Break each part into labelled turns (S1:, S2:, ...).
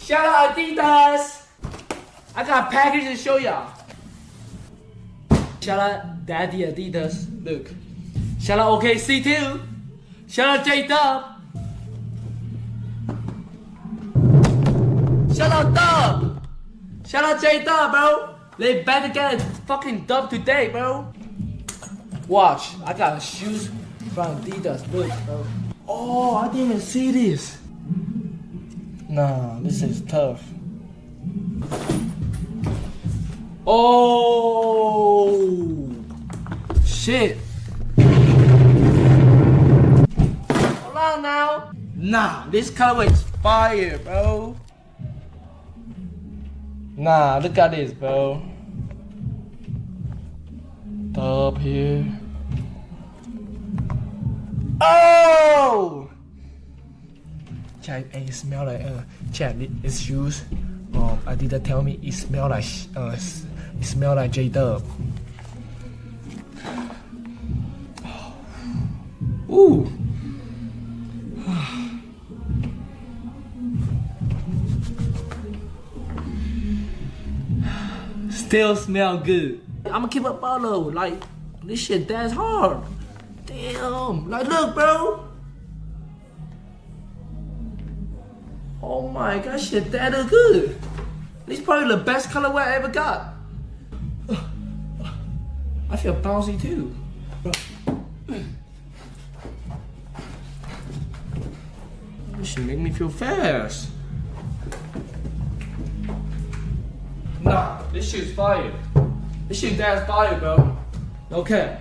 S1: Shout out Adidas. I got a package to show y'all. Shout out Daddy Adidas. Look. Shout out OKC too. Shout out J Dub. Shout out Dub. Shout out J Dub, bro. They better get a fucking dub today, bro. Watch, I got shoes from Adidas. Look, bro. Oh, I didn't even see this. Nah, this is tough. Oh, shit. Hold on now. Nah, this colorway is fire, bro. Nah, look at this, bro. Up here. Oh! Chat, it smell like chat. It's shoes. Adidas tell me it smell like J Dub. Ooh. Still smell good. I'ma keep a follow. Like, this shit that's hard. Damn. Like, look, bro. Oh my god, shit that is good. This is probably the best colorway I ever got. I feel bouncy too. This shit make me feel fast. Nah, this shit's fire. This shit that's fire, bro. Okay.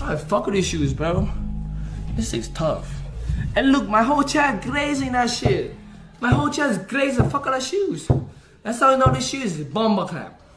S1: I fuck with these shoes, bro. This is tough. And look, my whole chat glazing that shit. My whole chest glazed the fuck out of shoes. That's how you know this shoes is bomba clap.